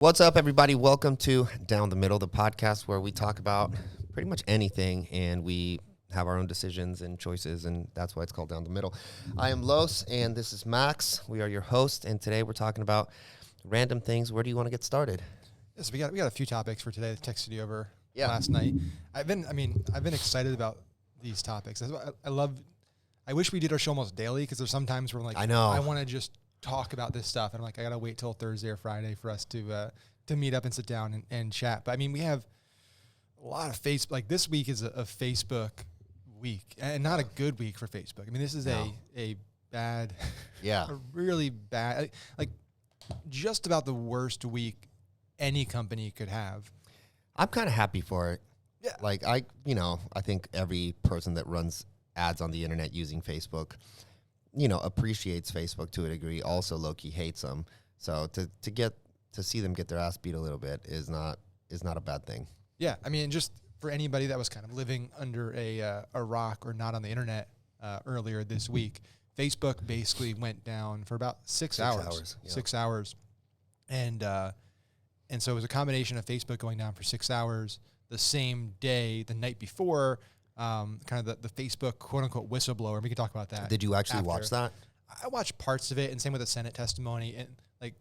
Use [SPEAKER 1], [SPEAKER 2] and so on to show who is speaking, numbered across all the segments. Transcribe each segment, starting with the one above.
[SPEAKER 1] What's up, everybody? Welcome to Down the Middle, the podcast where we talk about pretty much anything and we have our own decisions and choices, and that's why it's called Down the Middle. I am Los, and this is Max. We are your host, and today we're talking about random things. Where do you want to get started?
[SPEAKER 2] Yes, we got a few topics for today. I texted you over
[SPEAKER 1] Yeah.
[SPEAKER 2] last night. I've been excited about these topics. I wish we did our show almost daily because there's sometimes where I'm like,
[SPEAKER 1] I know.
[SPEAKER 2] I want to just talk about this stuff, and I'm like, I gotta wait till Thursday or Friday for us to meet up and sit down and chat. But I mean, we have a lot of Facebook. Like this week is a Facebook week, and not a good week for Facebook. I mean, this is a bad,
[SPEAKER 1] Yeah.
[SPEAKER 2] a really bad, like just about the worst week any company could have.
[SPEAKER 1] I'm kind of happy for it.
[SPEAKER 2] Yeah.
[SPEAKER 1] Like, I think every person that runs ads on the internet using Facebook, appreciates Facebook to a degree, also low-key hates them. So to see them get their ass beat a little bit is not a bad thing.
[SPEAKER 2] Yeah, I mean, just for anybody that was kind of living under a rock or not on the internet earlier this week, Facebook basically went down for about 6 hours.
[SPEAKER 1] Yeah.
[SPEAKER 2] 6 hours. And so it was a combination of Facebook going down for 6 hours the same day, the night before, kind of the Facebook quote-unquote whistleblower. We can talk about that.
[SPEAKER 1] Did you actually watch that?
[SPEAKER 2] I watched parts of it, and same with the Senate testimony. And like,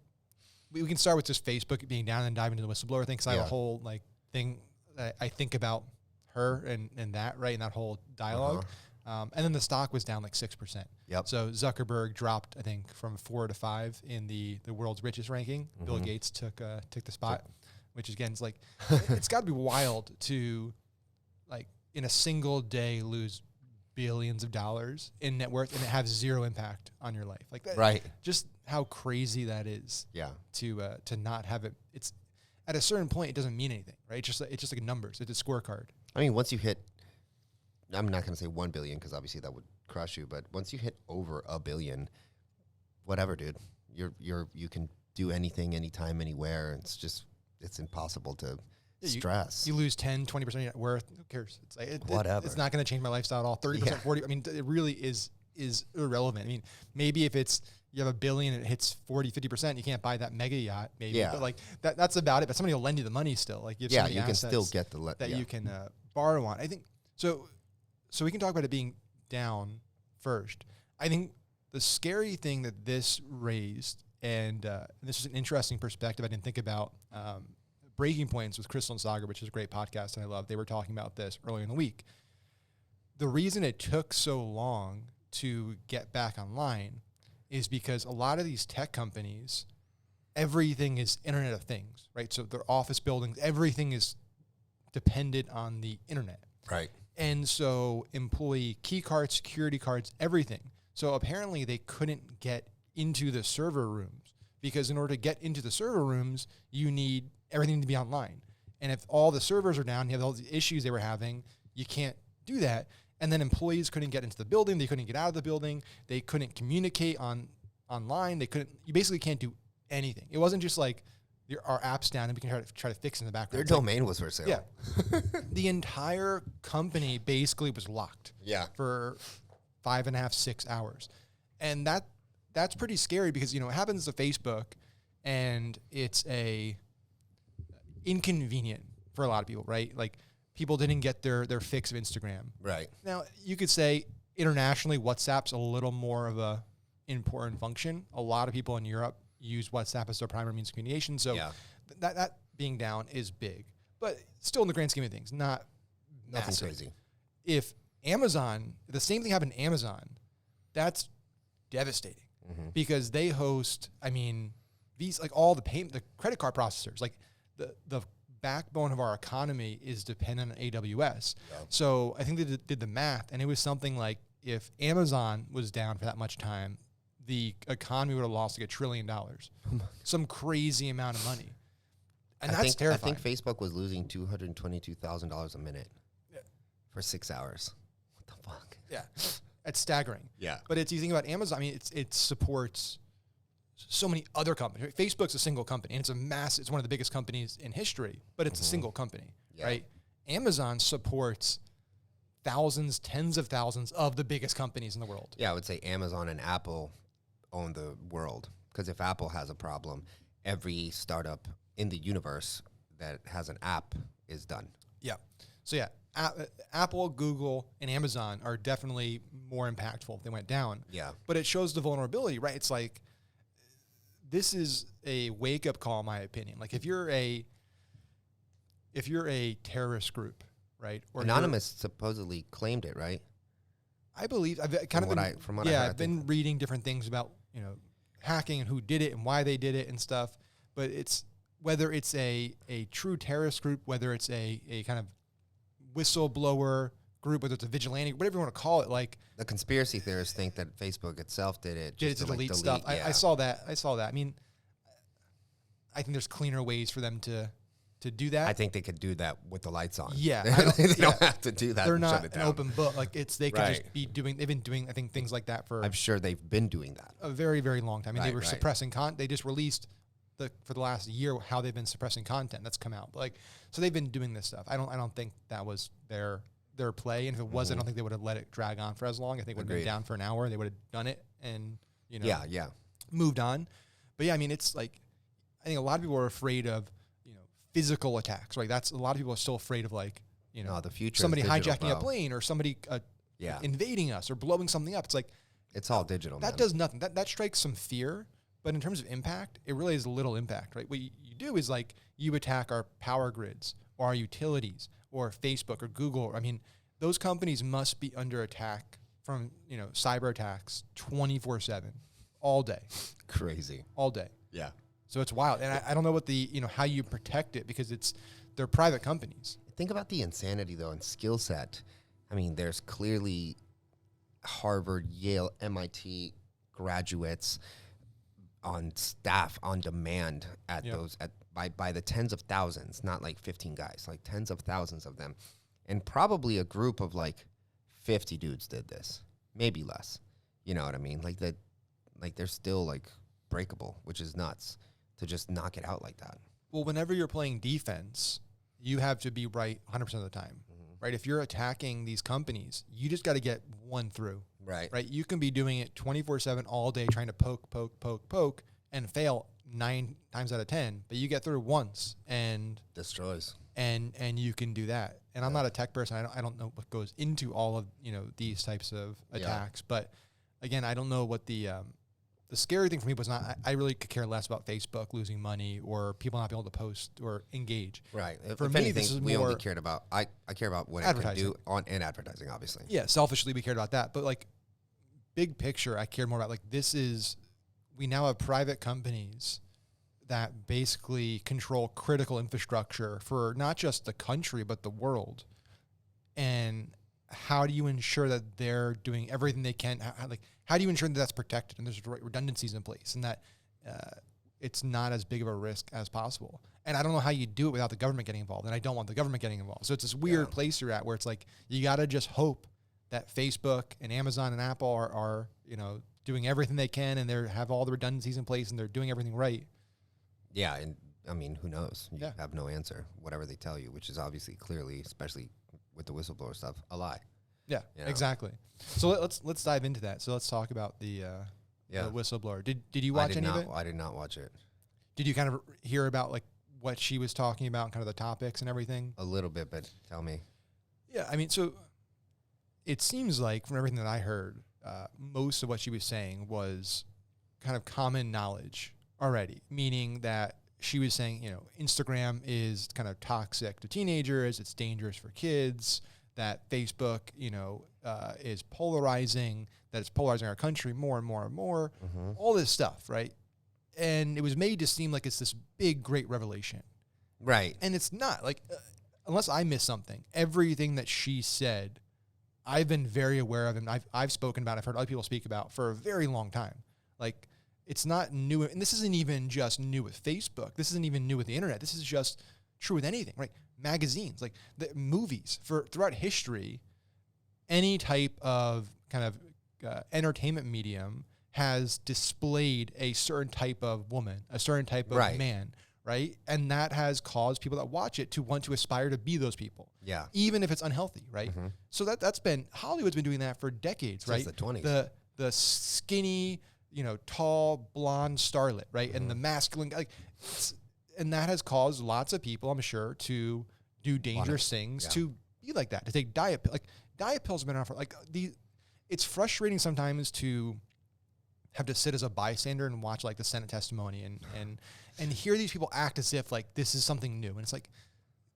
[SPEAKER 2] we can start with just Facebook being down and dive into the whistleblower thing, because I have a whole like thing that I think about her and that, right, and that whole dialogue. And then the stock was down like 6%.
[SPEAKER 1] Yep.
[SPEAKER 2] So Zuckerberg dropped, I think, from 4 to 5 in the world's richest ranking. Bill Gates took the spot, which again is like, it's got to be wild to, like, in a single day lose billions of dollars in net worth and have zero impact on your life. Like that,
[SPEAKER 1] Right.
[SPEAKER 2] Just how crazy that is.
[SPEAKER 1] Yeah.
[SPEAKER 2] To not have it. It's at a certain point, it doesn't mean anything, right? It's just like numbers. It's a scorecard.
[SPEAKER 1] I mean, once you hit, I'm not going to say 1 billion because obviously that would crush you, but once you hit over a billion, whatever, dude, you can do anything, anytime, anywhere. It's impossible to stress.
[SPEAKER 2] You lose 10, 20% of your net worth. Who cares? It's like,
[SPEAKER 1] Whatever.
[SPEAKER 2] It's not going to change my lifestyle at all. 30%, 40%. I mean, it really is irrelevant. I mean, maybe if you have $1 billion and it hits 40, 50%, you can't buy that mega yacht, maybe.
[SPEAKER 1] Yeah.
[SPEAKER 2] But like that's about it. But somebody will lend you the money still. Like you have so many
[SPEAKER 1] you can
[SPEAKER 2] assets
[SPEAKER 1] still get
[SPEAKER 2] that you can borrow on. I think so. So we can talk about it being down first. I think the scary thing that this raised, and this is an interesting perspective I didn't think about. Breaking Points with Crystal and Sagar, which is a great podcast and I love. They were talking about this earlier in the week. The reason it took so long to get back online is because a lot of these tech companies, everything is Internet of Things, right? So their office buildings, everything is dependent on the internet.
[SPEAKER 1] Right.
[SPEAKER 2] And so employee key cards, security cards, everything. So apparently they couldn't get into the server rooms because in order to get into the server rooms, you need everything to be online. And if all the servers are down, you have all the issues they were having, you can't do that. And then employees couldn't get into the building. They couldn't get out of the building. They couldn't communicate online. You basically can't do anything. It wasn't just like our app's down and we can try to fix it in the background.
[SPEAKER 1] Their domain was for sale.
[SPEAKER 2] Yeah. The entire company basically was locked.
[SPEAKER 1] Yeah.
[SPEAKER 2] For 5.5, 6 hours. And that's pretty scary because, it happens to Facebook and it's inconvenient for a lot of people, right? Like people didn't get their fix of Instagram.
[SPEAKER 1] Right.
[SPEAKER 2] Now, you could say internationally, WhatsApp's a little more of a important function. A lot of people in Europe use WhatsApp as their primary means of communication. So that being down is big, but still in the grand scheme of things, not
[SPEAKER 1] Nothing
[SPEAKER 2] massive.
[SPEAKER 1] crazy.
[SPEAKER 2] If Amazon, the same thing happened to Amazon, that's devastating because they host, these, like all the credit card processors, like the backbone of our economy is dependent on AWS. Yeah. So I think they did the math, and it was something like if Amazon was down for that much time, the economy would have lost like $1 trillion, some crazy amount of money. And that's terrifying.
[SPEAKER 1] I think Facebook was losing $222,000 a minute for 6 hours. What the fuck?
[SPEAKER 2] Yeah, it's staggering.
[SPEAKER 1] Yeah.
[SPEAKER 2] But you think about Amazon, it supports so many other companies. Facebook's a single company, and it's one of the biggest companies in history, but it's a single company, right? Amazon supports thousands, tens of thousands of the biggest companies in the world.
[SPEAKER 1] Yeah, I would say Amazon and Apple own the world, because if Apple has a problem, every startup in the universe that has an app is done.
[SPEAKER 2] Yeah. So yeah, Apple, Google, and Amazon are definitely more impactful if they went down.
[SPEAKER 1] Yeah.
[SPEAKER 2] But it shows the vulnerability, right? It's like, this is a wake-up call, in my opinion. Like, if you're a terrorist group, right? Or
[SPEAKER 1] Anonymous supposedly claimed it, right?
[SPEAKER 2] I believe I've kind of been,
[SPEAKER 1] from what I heard,
[SPEAKER 2] I've been reading different things about, hacking and who did it and why they did it and stuff. But it's whether it's a true terrorist group, whether it's a kind of whistleblower group, whether it's a vigilante, whatever you want to call it, like
[SPEAKER 1] the conspiracy theorists think that Facebook itself did it
[SPEAKER 2] to delete stuff.
[SPEAKER 1] Yeah.
[SPEAKER 2] I saw that. I mean, I think there's cleaner ways for them to do that.
[SPEAKER 1] I think they could do that with the lights on.
[SPEAKER 2] Yeah,
[SPEAKER 1] they don't have to do that.
[SPEAKER 2] They're
[SPEAKER 1] and
[SPEAKER 2] not
[SPEAKER 1] shut it
[SPEAKER 2] an
[SPEAKER 1] down.
[SPEAKER 2] open book. Like, they could
[SPEAKER 1] Right.
[SPEAKER 2] just be doing. They've been doing, I think, things like that for
[SPEAKER 1] I'm sure they've been doing that.
[SPEAKER 2] a very, very long time. I mean, they
[SPEAKER 1] Right,
[SPEAKER 2] were
[SPEAKER 1] right.
[SPEAKER 2] suppressing They just released for the last year how they've been suppressing content that's come out. But like, so they've been doing this stuff. I don't think that was their play. And if it was, I don't think they would have let it drag on for as long. I think it would have been
[SPEAKER 1] Agreed.
[SPEAKER 2] down for an hour. They would have done it and
[SPEAKER 1] Yeah.
[SPEAKER 2] moved on. But yeah, I mean, it's like, I think a lot of people are afraid of physical attacks. Right? That's a lot of people are still afraid of, like,
[SPEAKER 1] No, the future.
[SPEAKER 2] somebody
[SPEAKER 1] is digital,
[SPEAKER 2] hijacking a
[SPEAKER 1] bro.
[SPEAKER 2] plane or somebody
[SPEAKER 1] Yeah.
[SPEAKER 2] invading us or blowing something up. It's like,
[SPEAKER 1] It's all digital.
[SPEAKER 2] that
[SPEAKER 1] man.
[SPEAKER 2] does nothing. That strikes some fear, but in terms of impact, it really is little impact, right? What you do is, like, you attack our power grids or our utilities or Facebook or Google. I mean, those companies must be under attack from cyber attacks 24/7, all day,
[SPEAKER 1] crazy.
[SPEAKER 2] all day.
[SPEAKER 1] Yeah.
[SPEAKER 2] So it's wild, and I don't know what how you protect it, because they're private companies.
[SPEAKER 1] Think about the insanity, though, and skill set. I mean, there's clearly Harvard, Yale, MIT graduates on staff on demand at
[SPEAKER 2] Yeah.
[SPEAKER 1] those by the tens of thousands, not like 15 guys, like tens of thousands of them, and probably a group of like 50 dudes did this, maybe less. You know what I mean? Like that, like they're still like breakable, which is nuts to just knock it out like that.
[SPEAKER 2] Well, whenever you're playing defense, you have to be right 100% of the time, right? If you're attacking these companies, you just got to get one through,
[SPEAKER 1] Right.
[SPEAKER 2] right? You can be doing it 24/7 all day, trying to poke, and fail 9 times out of 10, but you get through once, and
[SPEAKER 1] Destroys.
[SPEAKER 2] you can do that. And I'm not a tech person. I don't know what goes into all of these types of attacks, but again, I don't know what the scary thing for me was not. I really could care less about Facebook losing money or people not being able to post or engage.
[SPEAKER 1] Right.
[SPEAKER 2] For
[SPEAKER 1] if
[SPEAKER 2] me,
[SPEAKER 1] anything,
[SPEAKER 2] this is
[SPEAKER 1] we only
[SPEAKER 2] more
[SPEAKER 1] cared about. I care about what it can
[SPEAKER 2] advertising.
[SPEAKER 1] do on and advertising, obviously.
[SPEAKER 2] Yeah, selfishly we cared about that, but like big picture, I cared more about like we now have private companies that basically control critical infrastructure for not just the country but the world. And how do you ensure that they're doing everything they can? How do you ensure that that's protected and there's redundancies in place and that it's not as big of a risk as possible? And I don't know how you do it without the government getting involved, and I don't want the government getting involved. So it's this weird place you're at where it's like you got to just hope that Facebook and Amazon and Apple are doing everything they can and they have all the redundancies in place and they're doing everything right.
[SPEAKER 1] Yeah, and I mean, who knows? You
[SPEAKER 2] Yeah.
[SPEAKER 1] have no answer, whatever they tell you, which is obviously clearly, especially with the whistleblower stuff, a lie.
[SPEAKER 2] Yeah,
[SPEAKER 1] You know?
[SPEAKER 2] exactly. So let's dive into that. So let's talk about the whistleblower. Did you watch any of it?
[SPEAKER 1] I did not watch it.
[SPEAKER 2] Did you kind of hear about like what she was talking about and kind of the topics and everything?
[SPEAKER 1] A little bit, but tell me.
[SPEAKER 2] Yeah, I mean, so it seems like from everything that I heard, most of what she was saying was kind of common knowledge already, meaning that she was saying, Instagram is kind of toxic to teenagers, it's dangerous for kids, that Facebook, is polarizing, that it's polarizing our country more and more and more, all this stuff, right? And it was made to seem like it's this big, great revelation.
[SPEAKER 1] Right.
[SPEAKER 2] And it's not. Like, unless I miss something, everything that she said, I've been very aware of, and I've spoken about, I've heard other people speak about for a very long time. Like, it's not new, and this isn't even just new with Facebook. This isn't even new with the internet. This is just true with anything, right? Magazines, like the movies, throughout history, any type of kind of entertainment medium has displayed a certain type of woman, a certain type of man, right? And that has caused people that watch it to want to aspire to be those people.
[SPEAKER 1] Yeah.
[SPEAKER 2] Even if it's unhealthy, right? So that's been, Hollywood's been doing that for decades, right?
[SPEAKER 1] Since the 20s.
[SPEAKER 2] The skinny, tall, blonde starlet, right? And the masculine, like, and that has caused lots of people, I'm sure, to do dangerous things, to be like that, to take diet pills have been around for it's frustrating sometimes to have to sit as a bystander and watch like the Senate testimony and hear these people act as if like this is something new. And it's like,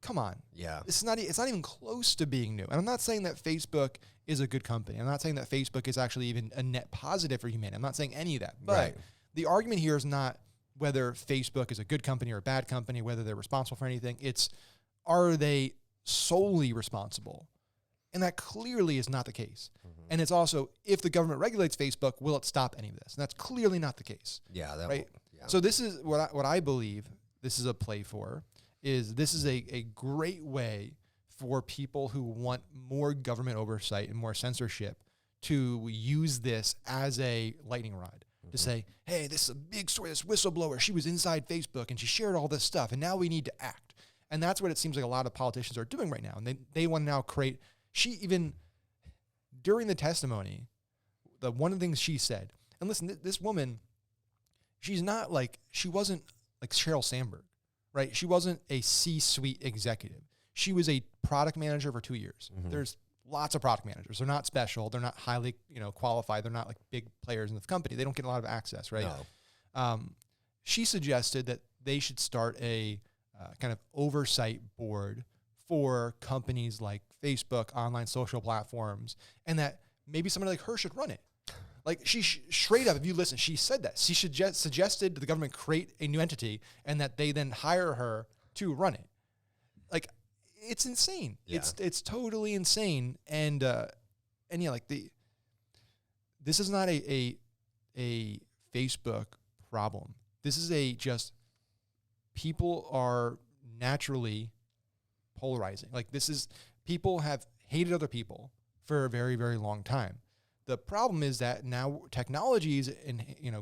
[SPEAKER 2] come on.
[SPEAKER 1] Yeah.
[SPEAKER 2] It's not even close to being new. And I'm not saying that Facebook is a good company. I'm not saying that Facebook is actually even a net positive for humanity. I'm not saying any of that. But the argument here is not whether Facebook is a good company or a bad company, whether they're responsible for anything. It's, are they solely responsible? And that clearly is not the case. Mm-hmm. And it's also, if the government regulates Facebook, will it stop any of this? And that's clearly not the case.
[SPEAKER 1] Yeah.
[SPEAKER 2] Right? So this is what I believe this is a play for, is this is a great way for people who want more government oversight and more censorship to use this as a lightning rod. To say, hey, this is a big story, this whistleblower, she was inside Facebook and she shared all this stuff and now we need to act. And that's what it seems like a lot of politicians are doing right now. And they want to now create, she even, during the testimony, one of the things she said, and listen, this woman, she wasn't like Sheryl Sandberg, right? She wasn't a C-suite executive. She was a product manager for 2 years. Mm-hmm. There's lots of product managers. They're not special. They're not highly, qualified. They're not like big players in the company. They don't get a lot of access, right?
[SPEAKER 1] No.
[SPEAKER 2] She suggested that they should start a kind of oversight board for companies like Facebook, online social platforms, and that maybe somebody like her should run it. Like she straight up, if you listen, she said that. She suggested the government create a new entity and that they then hire her to run it. Like, it's insane. Yeah. It's totally insane. And yeah, like this is not a Facebook problem. This is just people are naturally polarizing. Like people have hated other people for a very, very long time. The problem is that now technology is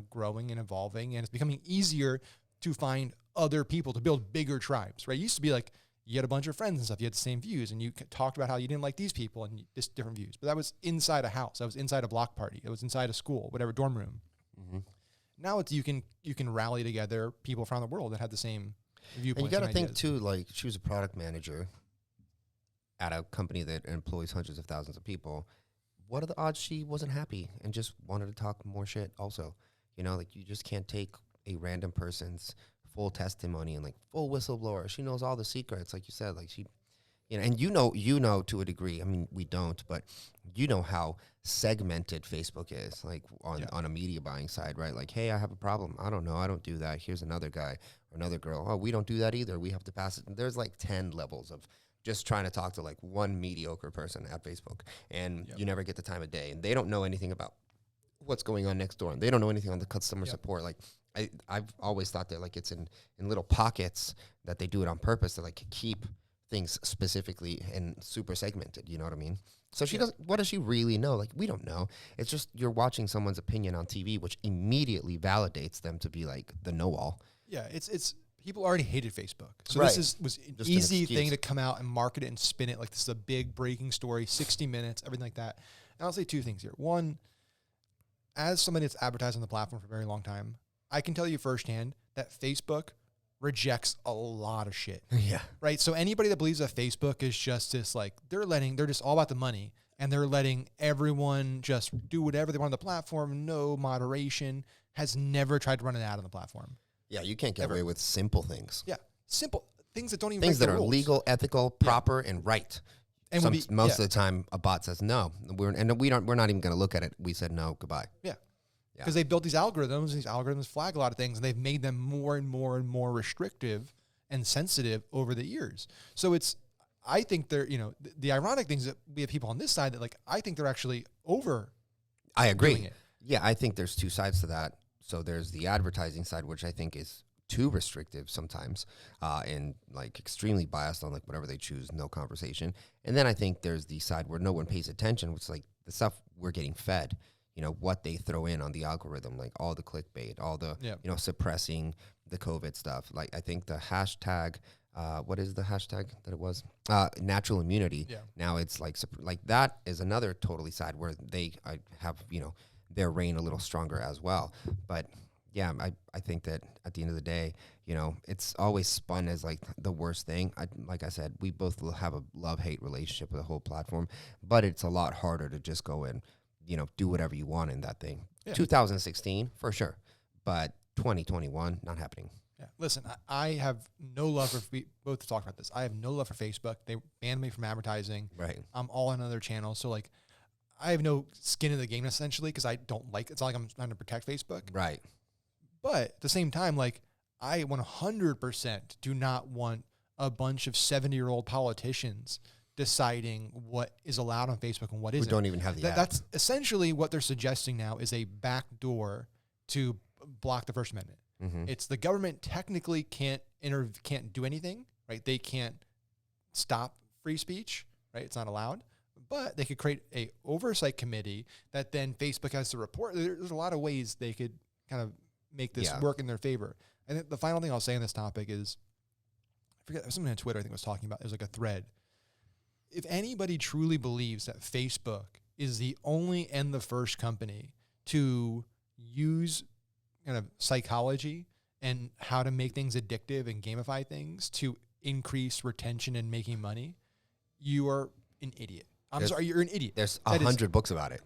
[SPEAKER 2] growing and evolving, and it's becoming easier to find other people to build bigger tribes, right? It used to be like, you had a bunch of friends and stuff. You had the same views, and you talked about how you didn't like these people and just different views. But that was inside a house. That was inside a block party. It was inside a school, whatever, dorm room. Mm-hmm. Now it's you can rally together people from around the world that have the same viewpoints.
[SPEAKER 1] And you got to think too. Like, she was a product manager at a company that employs hundreds of thousands of people. What are the odds she wasn't happy and just wanted to talk more shit? Also, like, you just can't take a random person's full testimony and like full whistleblower. She knows all the secrets, like you said. Like, she, and you know to a degree. I mean, we don't, but you know how segmented Facebook is, like on a media buying side, right? Like, hey, I have a problem. I don't know. I don't do that. Here's another guy or another girl. Oh, we don't do that either. We have to pass it. And there's like 10 levels of just trying to talk to like one mediocre person at Facebook, and you never get the time of day, and they don't know anything about what's going on next door, and they don't know anything on the customer support. Like, I've always thought that like it's in little pockets that they do it on purpose to like keep things specifically and super segmented. You know what I mean? So she doesn't. What does she really know? Like, we don't know. It's just you're watching someone's opinion on TV, which immediately validates them to be like the know-all.
[SPEAKER 2] Yeah, it's people already hated Facebook, so
[SPEAKER 1] Right.
[SPEAKER 2] this was an
[SPEAKER 1] Just
[SPEAKER 2] easy
[SPEAKER 1] an excuse.
[SPEAKER 2] thing to come out and market it and spin it like this is a big breaking story, 60 minutes, everything like that. And I'll say two things here. One, as somebody that's advertised on the platform for a very long time, I can tell you firsthand that Facebook rejects a lot of shit.
[SPEAKER 1] Yeah.
[SPEAKER 2] Right? So anybody that believes that Facebook is just this, like, they're just all about the money, and they're letting everyone just do whatever they want on the platform, no moderation, has never tried to run an ad on the platform.
[SPEAKER 1] Yeah, you can't get away with simple things.
[SPEAKER 2] Yeah. Simple things that don't even
[SPEAKER 1] Things
[SPEAKER 2] break
[SPEAKER 1] that
[SPEAKER 2] the
[SPEAKER 1] are
[SPEAKER 2] rules.
[SPEAKER 1] legal, ethical, proper, and right.
[SPEAKER 2] And
[SPEAKER 1] Most of the time, a bot says no. We're not even going to look at it. We said no, goodbye.
[SPEAKER 2] Yeah. Because they built these algorithms, and these algorithms flag a lot of things, and they've made them more and more and more restrictive and sensitive over the years. So I think they're, the ironic things that we have people on this side that, like, I think they're actually over.
[SPEAKER 1] I agree.
[SPEAKER 2] Doing it.
[SPEAKER 1] Yeah, I think there's two sides to that. So there's the advertising side, which I think is too restrictive sometimes, and like extremely biased on like whatever they choose, no conversation. And then I think there's the side where no one pays attention, which is like the stuff we're getting fed, what they throw in on the algorithm, like all the clickbait, all the, suppressing the COVID stuff. Like, I think the hashtag, what is the hashtag that it was? Natural immunity.
[SPEAKER 2] Yeah.
[SPEAKER 1] Now it's like that is another totally side where they have, their reign a little stronger as well. But Yeah, I think that at the end of the day, you know, it's always spun as like the worst thing. Like I said, we both have a love-hate relationship with the whole platform, but it's a lot harder to just go and, you know, do whatever you want in that thing.
[SPEAKER 2] Yeah.
[SPEAKER 1] 2016, for sure, but 2021, not happening.
[SPEAKER 2] Yeah. Listen, I have no love for, we both talked about this. I have no love for Facebook. They banned me from advertising.
[SPEAKER 1] Right.
[SPEAKER 2] I'm all on other channels. So like, I have no skin in the game essentially because I don't like, it's not like I'm trying to protect Facebook.
[SPEAKER 1] Right.
[SPEAKER 2] But at the same time, like I 100% do not want a bunch of 70-year-old politicians deciding what is allowed on Facebook and what
[SPEAKER 1] We
[SPEAKER 2] isn't.
[SPEAKER 1] don't even have the app.
[SPEAKER 2] That's essentially what they're suggesting now is a back door to block the First Amendment.
[SPEAKER 1] Mhm.
[SPEAKER 2] It's the government technically can't do anything, right? They can't stop free speech, right? It's not allowed. But they could create a oversight committee that then Facebook has to report. There's a lot of ways they could kind of make this work in their favor. And the final thing I'll say on this topic is, I forget, someone on Twitter I think was talking about, it was like a thread. If anybody truly believes that Facebook is the only and the first company to use kind of psychology and how to make things addictive and gamify things to increase retention and making money, you are an idiot. Sorry, you're an idiot.
[SPEAKER 1] There's 100 books about it.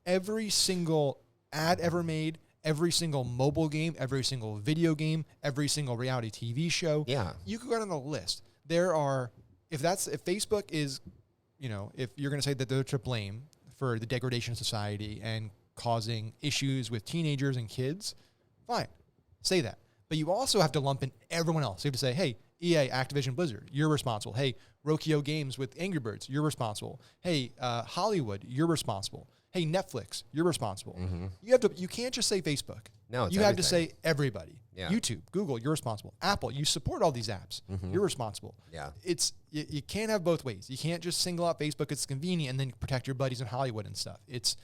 [SPEAKER 2] Every single ad ever made, every single mobile game, every single video game, every single reality TV show.
[SPEAKER 1] Yeah.
[SPEAKER 2] You could go down the list. There are, if Facebook is, you know, if you're going to say that they're to blame for the degradation of society and causing issues with teenagers and kids, fine, say that. But you also have to lump in everyone else. You have to say, hey, EA, Activision Blizzard, you're responsible. Hey, Rokio Games with Angry Birds, you're responsible. Hey, Hollywood, you're responsible. Hey, Netflix, you're responsible.
[SPEAKER 1] Mm-hmm.
[SPEAKER 2] You can't just say Facebook.
[SPEAKER 1] No, it's
[SPEAKER 2] you have to
[SPEAKER 1] everything.
[SPEAKER 2] say everybody.
[SPEAKER 1] Yeah.
[SPEAKER 2] YouTube, Google, you're responsible. Apple, you support all these apps.
[SPEAKER 1] Mhm.
[SPEAKER 2] You're responsible.
[SPEAKER 1] Yeah.
[SPEAKER 2] You can't have both ways. You can't just single out Facebook, it's convenient, and then protect your buddies in Hollywood and stuff. It's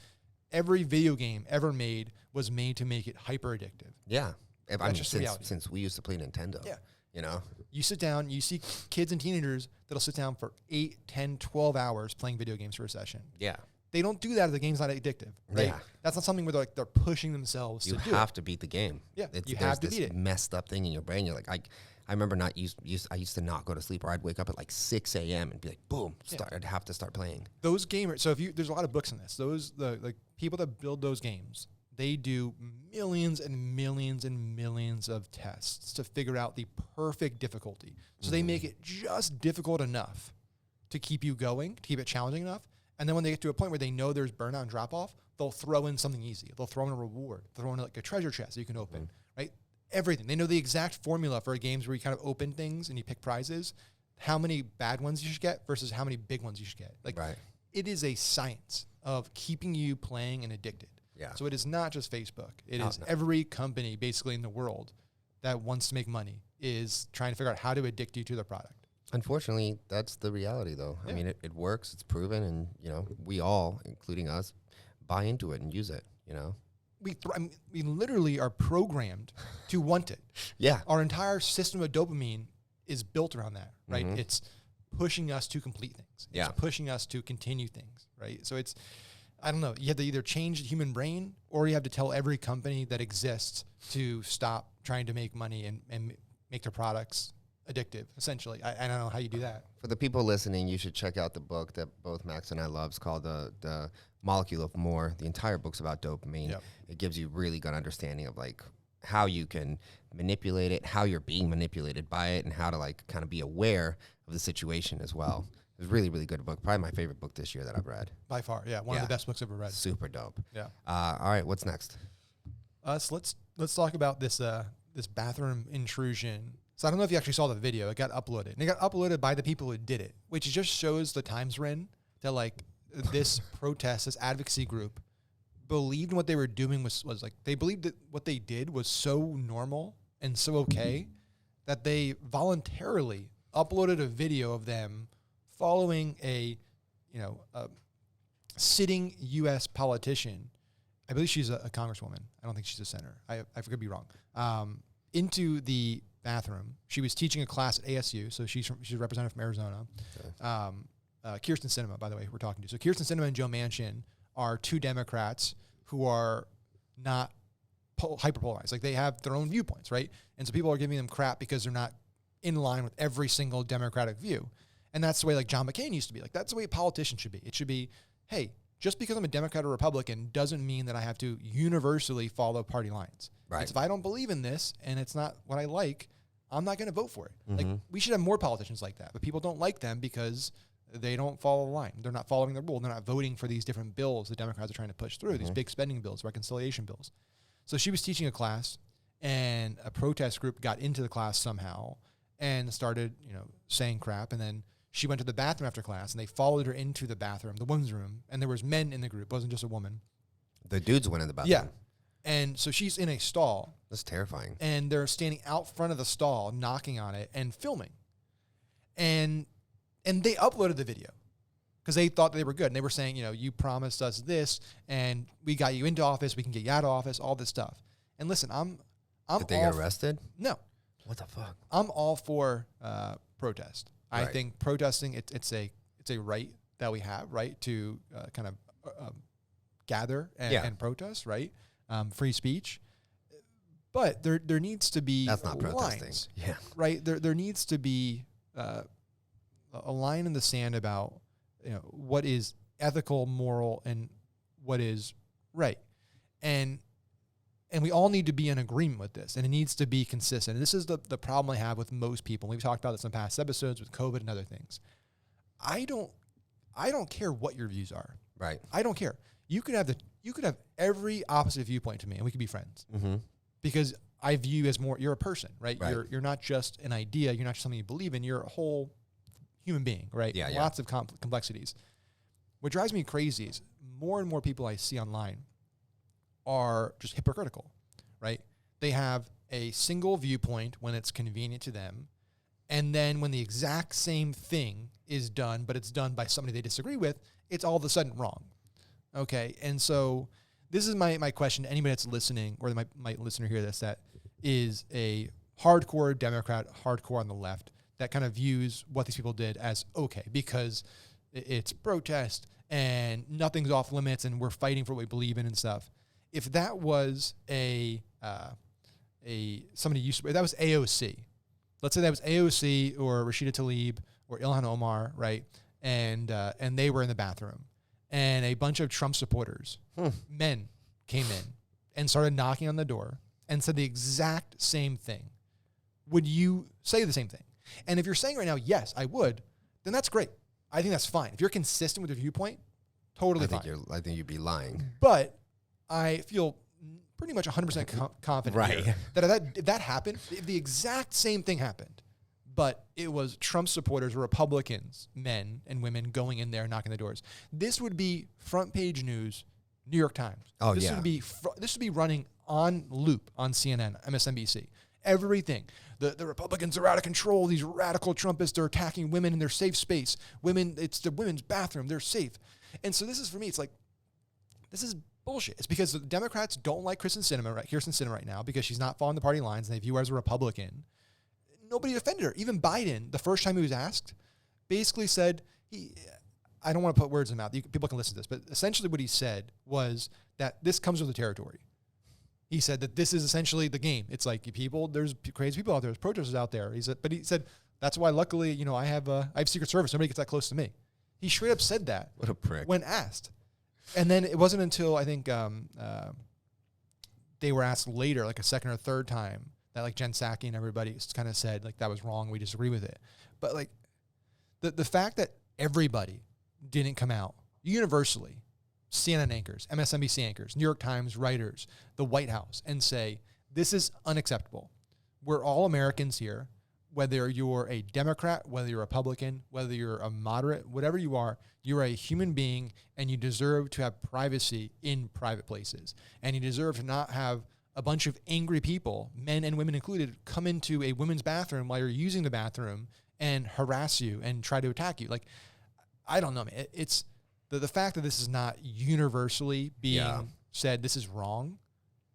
[SPEAKER 2] every video game ever made was made to make it hyper addictive.
[SPEAKER 1] Yeah. I mean,
[SPEAKER 2] just the reality.
[SPEAKER 1] since we used to play Nintendo.
[SPEAKER 2] Yeah.
[SPEAKER 1] You know?
[SPEAKER 2] You sit down, you see kids and teenagers that'll sit down for 8, 10, 12 hours playing video games for a session.
[SPEAKER 1] Yeah.
[SPEAKER 2] They don't do that if the game's not addictive. Right?
[SPEAKER 1] Yeah.
[SPEAKER 2] That's not something where they're pushing themselves
[SPEAKER 1] You
[SPEAKER 2] to do
[SPEAKER 1] have to beat the game.
[SPEAKER 2] Yeah, you
[SPEAKER 1] there's
[SPEAKER 2] have to
[SPEAKER 1] this
[SPEAKER 2] beat it.
[SPEAKER 1] messed up thing in your brain. You're like, I remember I used to not go to sleep, or I'd wake up at like 6 a.m. and be like, boom, I'd have to start playing.
[SPEAKER 2] Those gamers, so there's a lot of books on this. The people that build those games, they do millions and millions and millions of tests to figure out the perfect difficulty. So they make it just difficult enough to keep you going, to keep it challenging enough. And then when they get to a point where they know there's burnout and drop off, they'll throw in something easy. They'll throw in a reward. They'll throw in like a treasure chest that you can open, right? Everything. They know the exact formula for games where you kind of open things and you pick prizes, how many bad ones you should get versus how many big ones you should get. Like, it is a science of keeping you playing and addicted.
[SPEAKER 1] Yeah.
[SPEAKER 2] So it is not just Facebook. It is every company basically in the world that wants to make money is trying to figure out how to addict you to their product.
[SPEAKER 1] Unfortunately, that's the reality, though.
[SPEAKER 2] Yeah.
[SPEAKER 1] I mean, it works. It's proven, and you know, we all, including us, buy into it and use it. You know.
[SPEAKER 2] We literally are programmed to want it.
[SPEAKER 1] Yeah.
[SPEAKER 2] Our entire system of dopamine is built around that, right?
[SPEAKER 1] Mhm.
[SPEAKER 2] It's pushing us to complete things.
[SPEAKER 1] Yeah.
[SPEAKER 2] It's pushing us to continue things, right? So it's, I don't know, you have to either change the human brain or you have to tell every company that exists to stop trying to make money and make their products addictive, essentially. I don't know how you do that.
[SPEAKER 1] For the people listening, you should check out the book that both Max and I love. It's called the Molecule of More. The entire book's about dopamine.
[SPEAKER 2] Yep.
[SPEAKER 1] It gives you really good understanding of like how you can manipulate it, how you're being manipulated by it, and how to like kind of be aware of the situation as well. It's a really, really good book. Probably my favorite book this year that I've read.
[SPEAKER 2] By far, yeah. One of the best books I've ever read.
[SPEAKER 1] Super dope.
[SPEAKER 2] Yeah.
[SPEAKER 1] All right, what's next?
[SPEAKER 2] So let's talk about this this bathroom intrusion. So I don't know if you actually saw the video. It got uploaded. And it got uploaded by the people who did it, which just shows the times we're in, that like this protest, this advocacy group believed what they were doing was like, they believed that what they did was so normal and so okay that they voluntarily uploaded a video of them following a sitting U.S. politician. I believe she's a congresswoman. I don't think she's a senator. I could be wrong. Into the bathroom. She was teaching a class at ASU, so she's a representative from Arizona. Okay. Kyrsten Sinema, by the way, who we're talking to. So Kyrsten Sinema and Joe Manchin are two Democrats who are not hyperpolarized. Like they have their own viewpoints, right? And so people are giving them crap because they're not in line with every single Democratic view. And that's the way like John McCain used to be. Like that's the way a politician should be. It should be, hey, just because I'm a Democrat or Republican doesn't mean that I have to universally follow party lines.
[SPEAKER 1] Right.
[SPEAKER 2] It's if I don't believe in this and it's not what I like, I'm not going to vote for it.
[SPEAKER 1] Mm-hmm.
[SPEAKER 2] Like we should have more politicians like that, but people don't like them because they don't follow the line. They're not following the rule. They're not voting for these different bills the Democrats are trying to push through, these big spending bills, reconciliation bills. So she was teaching a class and a protest group got into the class somehow and started, saying crap. And then she went to the bathroom after class and they followed her into the bathroom, the women's room. And there was men in the group. It wasn't just a woman.
[SPEAKER 1] The dudes went in the bathroom.
[SPEAKER 2] Yeah. And so she's in a stall.
[SPEAKER 1] That's terrifying.
[SPEAKER 2] And they're standing out front of the stall, knocking on it and filming. And they uploaded the video because they thought they were good. And they were saying, you promised us this and we got you into office. We can get you out of office, all this stuff. And listen, I'm
[SPEAKER 1] Did they get arrested?
[SPEAKER 2] No.
[SPEAKER 1] What the fuck?
[SPEAKER 2] I'm all for protest.
[SPEAKER 1] Right.
[SPEAKER 2] I think protesting, it's a right that we have, right, to kind of gather and protest, right? Free speech. But there needs to be
[SPEAKER 1] That's not protesting.
[SPEAKER 2] lines,
[SPEAKER 1] Yeah.
[SPEAKER 2] right? There needs to be a line in the sand about what is ethical, moral, and what is right. And we all need to be in agreement with this, and it needs to be consistent. And this is the problem I have with most people. We've talked about this in past episodes with COVID and other things. I don't care what your views are.
[SPEAKER 1] Right.
[SPEAKER 2] I don't care. You could have every opposite viewpoint to me, and we could be friends.
[SPEAKER 1] Mm-hmm.
[SPEAKER 2] Because I view you as you're a person, right?
[SPEAKER 1] Right.
[SPEAKER 2] You're not just an idea. You're not just something you believe in. You're a whole human being, right?
[SPEAKER 1] Yeah.
[SPEAKER 2] Lots of complexities. What drives me crazy is more and more people I see online are just hypocritical, right? They have a single viewpoint when it's convenient to them. And then when the exact same thing is done, but it's done by somebody they disagree with, it's all of a sudden wrong. Okay. And so this is my question to anybody that's listening or that might listener hear this, that is a hardcore Democrat, hardcore on the left, that kind of views what these people did as okay, because it's protest and nothing's off limits and we're fighting for what we believe in and stuff. If that was somebody used to, if that was AOC, let's say that was AOC or Rashida Tlaib or Ilhan Omar, right? And they were in the bathroom and a bunch of Trump supporters, men, came in and started knocking on the door and said the exact same thing. Would you say the same thing? And if you're saying right now, yes, I would, then that's great. I think that's fine. If you're consistent with your viewpoint, totally fine.
[SPEAKER 1] I think you'd be lying.
[SPEAKER 2] But I feel pretty much 100% confident here that if that happened, if the exact same thing happened, but it was Trump supporters, Republicans, men and women going in there knocking the doors, this would be front page news, New York Times.
[SPEAKER 1] Oh,
[SPEAKER 2] this
[SPEAKER 1] yeah.
[SPEAKER 2] This would be running on loop on CNN, MSNBC. Everything. The Republicans are out of control. These radical Trumpists are attacking women in their safe space. Women, it's the women's bathroom. They're safe. And so this is, for me, it's like, this is bullshit. It's because the Democrats don't like Kyrsten Sinema right now because she's not following the party lines and they view her as a Republican. Nobody defended her. Even Biden, the first time he was asked, basically said, I don't want to put words in the mouth. People can listen to this, but essentially what he said was that this comes with the territory. He said that this is essentially the game. It's like there's crazy people out there, there's protesters out there. He said, that's why luckily, I have Secret Service. Nobody gets that close to me. He straight up said that.
[SPEAKER 1] What a prick.
[SPEAKER 2] When asked. And then it wasn't until I think they were asked later, like a second or third time, that like Jen Psaki and everybody kind of said like that was wrong. We disagree with it. But like the fact that everybody didn't come out universally, CNN anchors, MSNBC anchors, New York Times writers, the White House, and say, this is unacceptable. We're all Americans here, whether you're a Democrat, whether you're a Republican, whether you're a moderate, whatever you are a human being and you deserve to have privacy in private places. And you deserve to not have a bunch of angry people, men and women included, come into a women's bathroom while you're using the bathroom and harass you and try to attack you. Like, I don't know, man. It's the fact that this is not universally being said this is wrong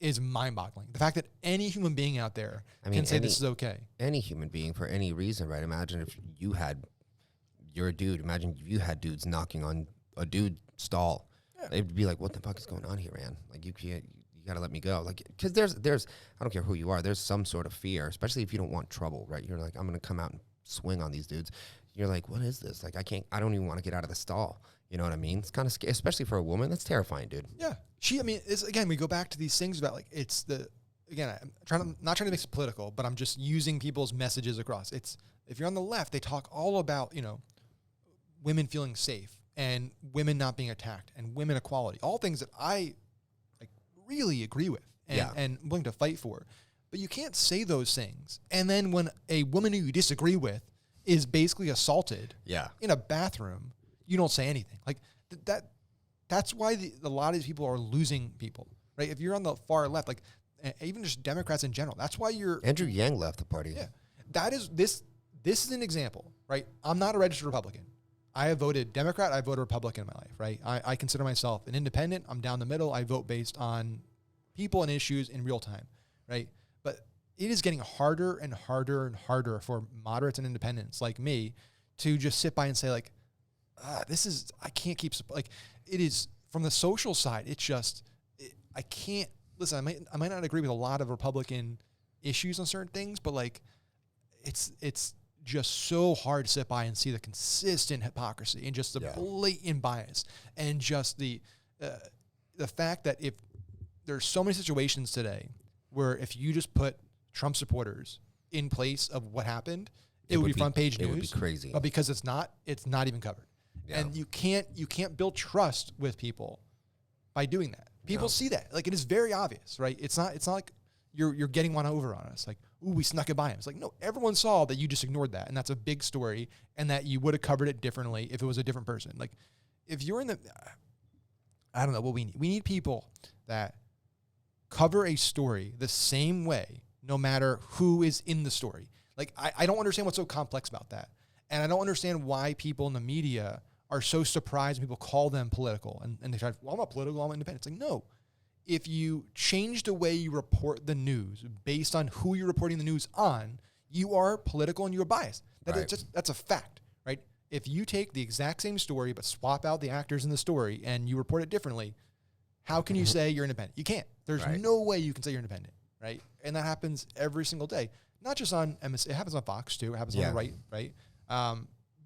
[SPEAKER 2] is mind-boggling. The fact that any human being out there can say this is okay.
[SPEAKER 1] Any human being for any reason, right? Imagine if you're a dude. Imagine if you had dudes knocking on a dude's stall. Yeah. They'd be like, what the fuck is going on here, man? Like, you you got to let me go. Like, because there's, I don't care who you are, there's some sort of fear, especially if you don't want trouble, right? You're like, I'm going to come out and swing on these dudes. You're like, what is this? Like, I don't even want to get out of the stall. You know what I mean? It's kind of scary, especially for a woman. That's terrifying, dude.
[SPEAKER 2] Yeah. Again, we go back to these things about like, again, I'm not trying to make it political, but I'm just using people's messages across. If you're on the left, they talk all about, women feeling safe and women not being attacked and women equality, all things that I like really agree with and willing to fight for. But you can't say those things. And then when a woman who you disagree with is basically assaulted in a bathroom, you don't say anything. Like that's why a lot of these people are losing people, right? If you're on the far left, like even just Democrats in general, that's why
[SPEAKER 1] Andrew Yang left the party.
[SPEAKER 2] Yeah. This is an example, right? I'm not a registered Republican. I have voted Democrat. I voted Republican in my life, right? I consider myself an independent. I'm down the middle. I vote based on people and issues in real time, right? But it is getting harder and harder and harder for moderates and independents like me to just sit by and say like, I can't keep, like, it is from the social side. It's just, I can't, listen, I might not agree with a lot of Republican issues on certain things, but like, it's just so hard to sit by and see the consistent hypocrisy and just the blatant bias and just the fact that if there's so many situations today where if you just put Trump supporters in place of what happened, it would be front page news.
[SPEAKER 1] It would be crazy.
[SPEAKER 2] But because it's not even covered. Yeah. And you can't build trust with people by doing that. People see that. Like, it is very obvious, right? It's not like you're getting one over on us. Like, ooh, we snuck it by him. It's like, no, everyone saw that you just ignored that. And that's a big story. And that you would have covered it differently if it was a different person. Like, if you're in I don't know what we need. We need people that cover a story the same way, no matter who is in the story. Like, I don't understand what's so complex about that. And I don't understand why people in the media are so surprised when people call them political. And they try, well, I'm not political, I'm independent. It's like, no. If you change the way you report the news based on who you're reporting the news on, you are political and you're biased. That's a fact, right? If you take the exact same story but swap out the actors in the story and you report it differently, how can you say you're independent? You can't. There's no way you can say you're independent, right? And that happens every single day. Not just on MSN, it happens on Fox too. It happens on the right?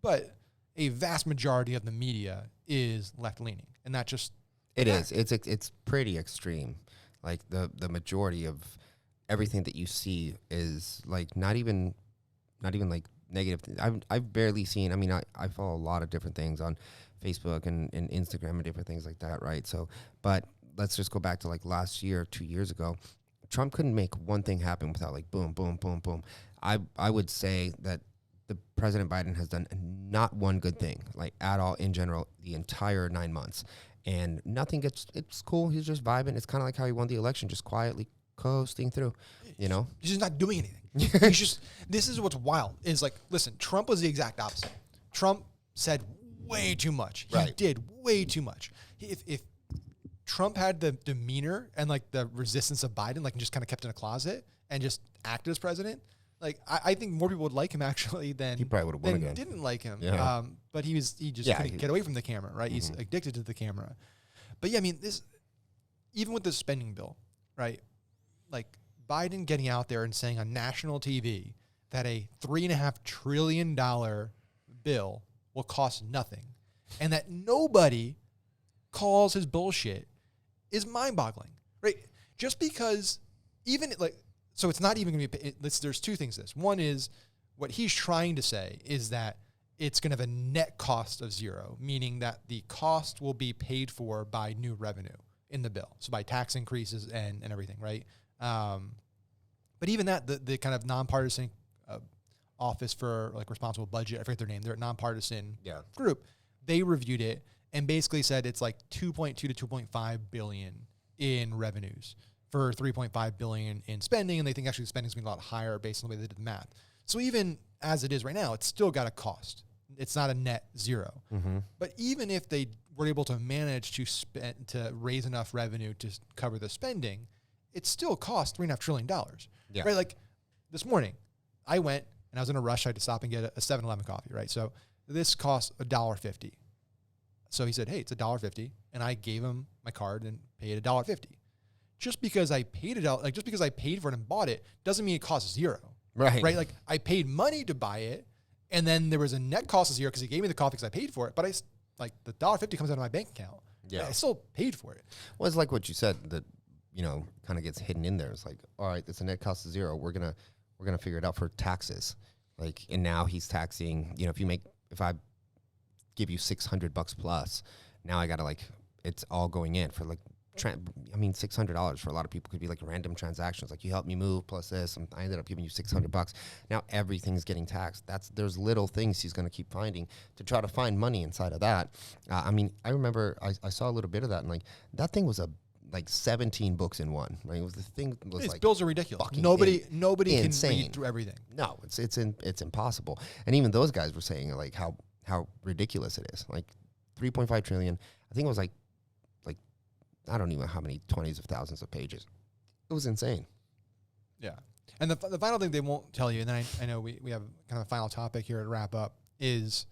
[SPEAKER 2] But a vast majority of the media is left-leaning, and that just
[SPEAKER 1] is. It's pretty extreme. Like the majority of everything that you see is like not even like negative. I've barely seen. I mean, I follow a lot of different things on Facebook and Instagram and different things like that, right? So, but let's just go back to like last year, 2 years ago. Trump couldn't make one thing happen without like boom, boom, boom, boom. I would say that the President Biden has done not one good thing, like at all in general, the entire 9 months. And nothing it's cool. He's just vibing. It's kind of like how he won the election, just quietly coasting through, you know?
[SPEAKER 2] He's just not doing anything. This is what's wild is like, listen, Trump was the exact opposite. Trump said way too much. He did way too much. If Trump had the demeanor and like the resistance of Biden, like just kind of kept in a closet and just acted as president, like I think more people would like him actually than
[SPEAKER 1] he probably would have won again.
[SPEAKER 2] Didn't like him.
[SPEAKER 1] Yeah.
[SPEAKER 2] But he just couldn't get away from the camera, right? Mm-hmm. He's addicted to the camera. But yeah, I mean, this even with the spending bill, right? Like Biden getting out there and saying on national TV that a $3.5 trillion bill will cost nothing, and that nobody calls his bullshit is mind-boggling, right? Just because even like. So it's not even going to be, there's two things to this. One is what he's trying to say is that it's going to have a net cost of zero, meaning that the cost will be paid for by new revenue in the bill. So by tax increases and everything, right? But even that, the kind of nonpartisan office for like responsible budget, I forget their name, they're a nonpartisan group. They reviewed it and basically said it's like 2.2 to 2.5 billion in revenues for 3.5 billion in spending, and they think actually the spending is going to be a lot higher based on the way they did the math. So even as it is right now, it's still got a cost. It's not a net zero. Mm-hmm. But even if they were able to manage to raise enough revenue to cover the spending, it still costs $3.5 trillion. Yeah. Right? Like this morning, I went and I was in a rush. I had to stop and get a 7-Eleven coffee, right? So this costs $1.50. So he said, hey, it's $1.50. And I gave him my card and paid $1.50. just because I paid it out, like just because I paid for it and bought it doesn't mean it costs zero.
[SPEAKER 1] Right.
[SPEAKER 2] Right. Like I paid money to buy it, and then there was a net cost of zero because he gave me the coffee because I paid for it. But like the $1.50 comes out of my bank account.
[SPEAKER 1] Yeah.
[SPEAKER 2] I still paid for it.
[SPEAKER 1] Well, it's like what you said that, kind of gets hidden in there. It's like, all right, it's a net cost of zero. We're gonna figure it out for taxes. Like, and now he's taxing. If I give you $600 plus, now I gotta it's all going in for $600 for a lot of people could be like random transactions. Like, you helped me move plus this, and I ended up giving you $600. Now everything's getting taxed. There's little things he's going to keep finding to try to find money inside of that. I remember I saw a little bit of that, and that thing was 17 books in one. Right? It was the thing.
[SPEAKER 2] His bills are ridiculous. Nobody can read through everything.
[SPEAKER 1] No, it's impossible. And even those guys were saying how ridiculous it is. Like 3.5 trillion. I think it was like I don't even know how many 20s of thousands of pages. It was insane.
[SPEAKER 2] Yeah. And the final thing they won't tell you, and then I know we have kind of a final topic here to wrap up, is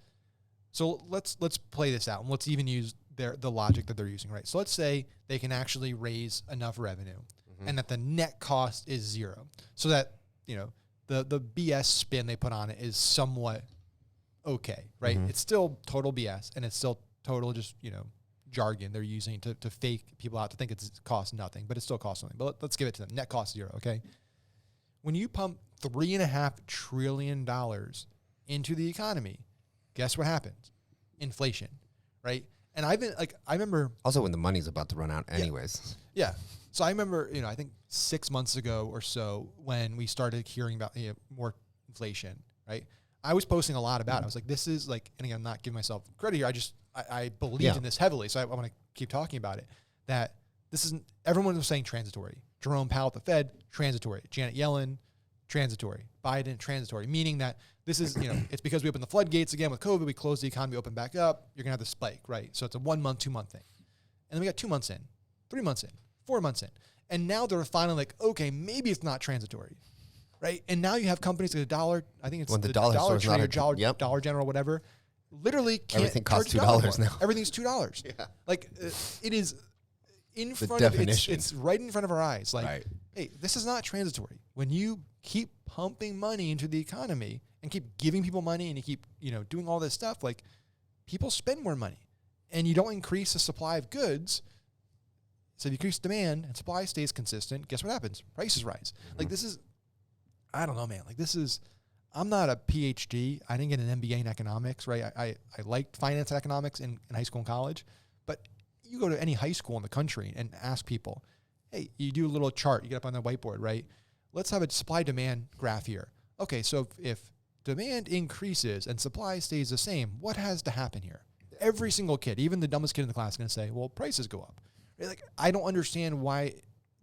[SPEAKER 2] so let's play this out, and let's even use the logic that they're using, right? So let's say they can actually raise enough revenue and that the net cost is zero. So that, the BS spin they put on it is somewhat okay, right? It's still total BS, and it's still total just, jargon they're using to fake people out to think it's cost nothing, but it still costs something. But let's give it to them. Net cost zero, okay? When you pump $3.5 trillion into the economy, guess what happens? Inflation, right? And I remember
[SPEAKER 1] also when the money's about to run out anyways.
[SPEAKER 2] Yeah. So I remember, I think 6 months ago or so when we started hearing about more inflation, right? I was posting a lot about it. I was like, this is and again, I'm not giving myself credit here. I believed in this heavily. So I want to keep talking about it, that this isn't, everyone was saying transitory. Jerome Powell at the Fed, transitory. Janet Yellen, transitory. Biden, transitory. Meaning that this is, it's because we opened the floodgates again with COVID. We closed the economy, open back up. You're going to have the spike, right? So it's a 1 month, 2 month thing. And then we got 2 months in, 3 months in, 4 months in. And now they're finally like, okay, maybe it's not transitory, right? And now you have companies like I think it's
[SPEAKER 1] the Dollar Tree or
[SPEAKER 2] Dollar General, whatever. Literally can't.
[SPEAKER 1] Everything costs $2 now.
[SPEAKER 2] Everything's $2.
[SPEAKER 1] Yeah.
[SPEAKER 2] It is in
[SPEAKER 1] the
[SPEAKER 2] front
[SPEAKER 1] definition.
[SPEAKER 2] of it's right in front of our eyes.
[SPEAKER 1] Right.
[SPEAKER 2] Hey, this is not transitory. When you keep pumping money into the economy and keep giving people money and you keep, doing all this stuff, people spend more money and you don't increase the supply of goods. So if you increase demand and supply stays consistent, guess what happens? Prices rise. This is, I don't know, man. I'm not a PhD. I didn't get an MBA in economics, right? I liked finance and economics in high school and college. But you go to any high school in the country and ask people, hey, you do a little chart, you get up on the whiteboard, right? Let's have a supply-demand graph here. Okay, so if demand increases and supply stays the same, what has to happen here? Every single kid, even the dumbest kid in the class, is going to say, well, prices go up. Right? I don't understand why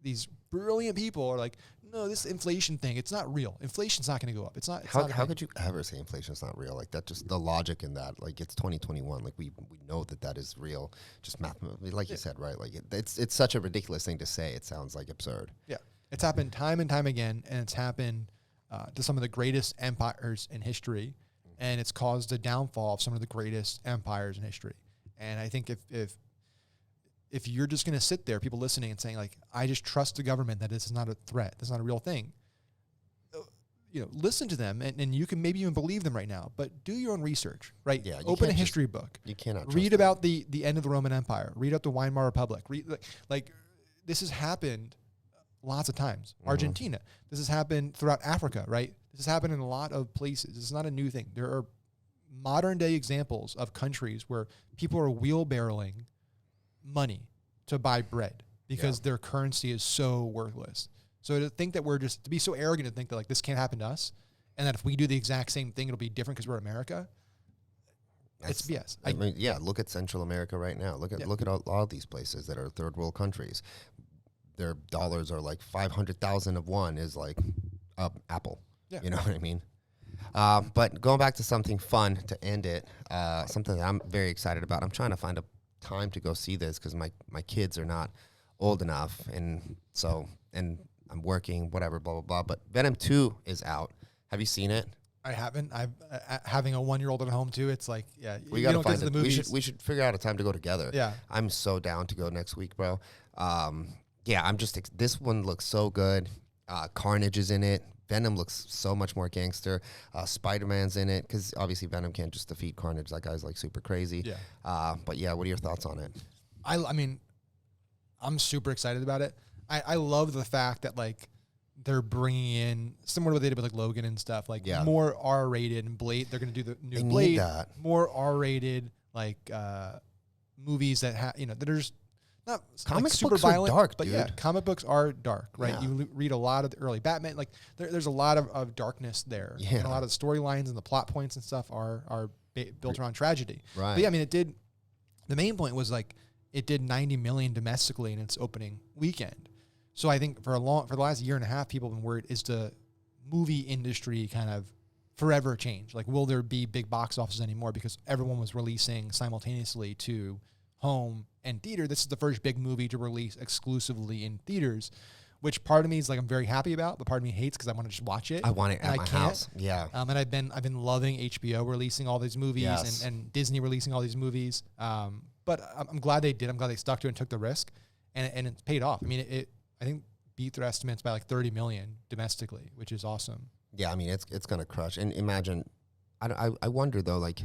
[SPEAKER 2] these brilliant people are like, no, this inflation thing, it's not real. Inflation's not going to go up. It's not.
[SPEAKER 1] How could you ever say inflation's not real? That just the logic in that, it's 2021. We know that is real. Just mathematically, you said, right? It's such a ridiculous thing to say. It sounds absurd.
[SPEAKER 2] Yeah, it's happened time and time again, and it's happened to some of the greatest empires in history, and it's caused the downfall of some of the greatest empires in history. And I think if you're just going to sit there, people listening and saying I just trust the government that this is not a threat, this is not a real thing, listen to them and you can maybe even believe them right now, but do your own research, right?
[SPEAKER 1] Yeah.
[SPEAKER 2] Open a history book.
[SPEAKER 1] You cannot
[SPEAKER 2] read about the end of the Roman Empire. Read about the Weimar Republic. Read this has happened lots of times. Argentina. This has happened throughout Africa, right? This has happened in a lot of places. This is not a new thing. There are modern day examples of countries where people are wheelbarrowing money to buy bread because their currency is so worthless. So to think that to be so arrogant to think that this can't happen to us and that if we do the exact same thing, it'll be different because we're America. It's BS.
[SPEAKER 1] Look at Central America right now. Look at all these places that are third world countries. Their dollars are 500,000 of one is Apple. Yeah. You know what I mean? But going back to something fun to end it, something that I'm very excited about. I'm trying to find a time to go see this because my kids are not old enough, and I'm working, whatever, blah blah blah. But Venom 2 is out. Have you seen it?
[SPEAKER 2] I haven't. I've having a 1-year-old at home too. It's
[SPEAKER 1] we gotta find it. We should figure out a time to go together.
[SPEAKER 2] Yeah,
[SPEAKER 1] I'm so down to go next week, bro. Yeah, this one looks so good. Carnage is in it. Venom looks so much more gangster. Spider-Man's in it because obviously Venom can't just defeat Carnage. That guy's like super crazy.
[SPEAKER 2] Yeah.
[SPEAKER 1] But yeah, what are your thoughts on it?
[SPEAKER 2] I mean, I'm super excited about it. I love the fact that like they're bringing in similar to what they did with like Logan and stuff, like more R-rated and Blade. They're going to do the new Blade, more R-rated like movies that have that are just not
[SPEAKER 1] comic
[SPEAKER 2] like super
[SPEAKER 1] books
[SPEAKER 2] violent,
[SPEAKER 1] are dark,
[SPEAKER 2] but
[SPEAKER 1] dude.
[SPEAKER 2] yeah, comic books are dark, right?
[SPEAKER 1] Yeah.
[SPEAKER 2] You read a lot of the early Batman, like there's a lot of darkness there, and a lot of the storylines and the plot points and stuff are built around tragedy.
[SPEAKER 1] Right.
[SPEAKER 2] But yeah, I mean, it did. The main point was like it did 90 million domestically in its opening weekend. So I think for the last year and a half, people have been worried, is the movie industry kind of forever change? Like, will there be big box offices anymore? Because everyone was releasing simultaneously to home and theater. This is the first big movie to release exclusively in theaters, which part of me is like I'm very happy about, but part of me hates because I want to just watch it.
[SPEAKER 1] I want it at my house. Yeah.
[SPEAKER 2] And I've been loving HBO releasing all these movies and Disney releasing all these movies. But I'm glad they did. I'm glad they stuck to it and took the risk, and it's paid off. I mean, I think beat their estimates by like 30 million domestically, which is awesome.
[SPEAKER 1] Yeah, I mean it's gonna crush. And imagine, I wonder though, like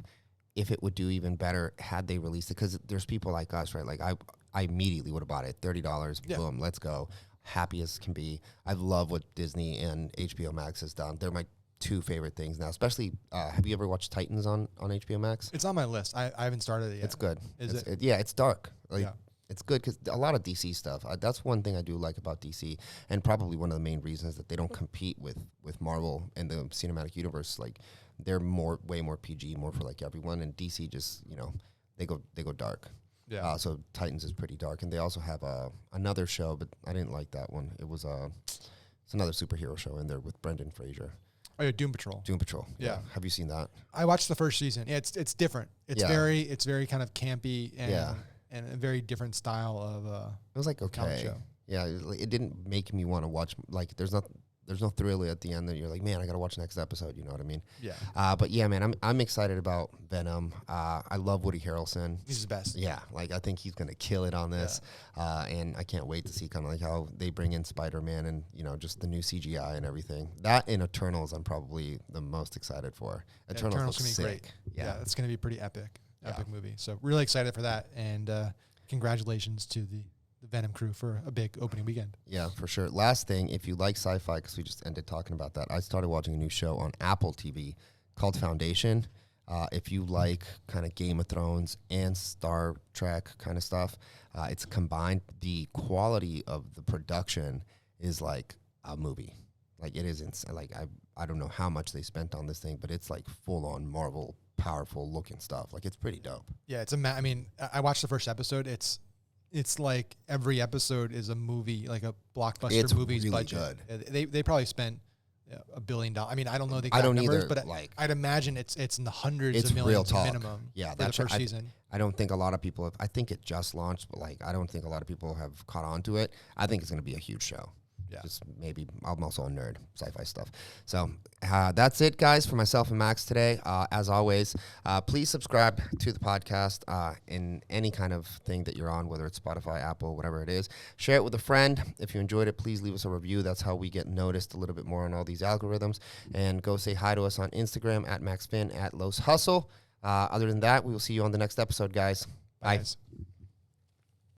[SPEAKER 1] if it would do even better had they released it, because there's people like us, right? Like I immediately would have bought it, $30, boom, let's go, happy as can be. I love what Disney and HBO Max has done. They're my two favorite things now. Especially, have you ever watched Titans on HBO Max?
[SPEAKER 2] It's on my list. I haven't started it yet.
[SPEAKER 1] It's good.
[SPEAKER 2] Is it?
[SPEAKER 1] Yeah, it's dark. Like, it's good because a lot of DC stuff. That's one thing I do like about DC, and probably one of the main reasons that they don't compete with Marvel and the cinematic universe. Like they're way more PG, more for like everyone, and DC just they go dark.
[SPEAKER 2] Yeah.
[SPEAKER 1] So Titans is pretty dark, and they also have another show, but I didn't like that one. It was it's another superhero show in there with Brendan Fraser.
[SPEAKER 2] Oh yeah, Doom Patrol.
[SPEAKER 1] Doom Patrol.
[SPEAKER 2] Yeah.
[SPEAKER 1] Have you seen that?
[SPEAKER 2] I watched the first season. Yeah, it's different. It's very kind of campy and a very different style of
[SPEAKER 1] it was like okay.
[SPEAKER 2] show.
[SPEAKER 1] Yeah, it didn't make me want to watch. Like there's no thrill at the end that you're like, man, I gotta watch next episode. You know what I mean?
[SPEAKER 2] Yeah.
[SPEAKER 1] But yeah, man, I'm excited about Venom. I love Woody Harrelson.
[SPEAKER 2] He's the best.
[SPEAKER 1] Yeah, like I think he's gonna kill it on this. And I can't wait to see kind of like how they bring in Spider-Man and just the new CGI and everything. That in Eternals, I'm probably the most excited for. Eternals looks
[SPEAKER 2] gonna be
[SPEAKER 1] sick.
[SPEAKER 2] Great. Yeah, it's gonna be pretty epic movie. So really excited for that, and congratulations to the Venom crew for a big opening weekend.
[SPEAKER 1] Yeah, for sure. Last thing, if you like sci-fi, because we just ended talking about that, I started watching a new show on Apple TV called Foundation. If you like kind of Game of Thrones and Star Trek kind of stuff, it's combined. The quality of the production is like a movie. Like it is insane. Like I don't know how much they spent on this thing, but it's like full on Marvel, powerful looking stuff. Like it's pretty dope.
[SPEAKER 2] Yeah, I mean, I watched the first episode. It's like every episode is a movie, like a blockbuster movie's
[SPEAKER 1] really
[SPEAKER 2] budget. Good. They probably spent $1 billion. I mean, I don't know the
[SPEAKER 1] exact
[SPEAKER 2] numbers,
[SPEAKER 1] either,
[SPEAKER 2] but like I'd imagine it's in the hundreds of millions
[SPEAKER 1] real talk.
[SPEAKER 2] minimum.
[SPEAKER 1] Yeah,
[SPEAKER 2] for the first season.
[SPEAKER 1] I don't think a lot of people I think it just launched, but like I don't think a lot of people have caught on to it. I think it's going to be a huge show.
[SPEAKER 2] Yeah.
[SPEAKER 1] Just maybe I'm also a nerd, sci-fi stuff. So that's it, guys, for myself and Max today. As always, please subscribe to the podcast in any kind of thing that you're on, whether it's Spotify, Apple, whatever it is. Share it with a friend. If you enjoyed it, please leave us a review. That's how we get noticed a little bit more on all these algorithms. And go say hi to us on Instagram at MaxFinn, at Los Hustle. Other than that, we will see you on the next episode, guys. Bye.
[SPEAKER 2] Guys.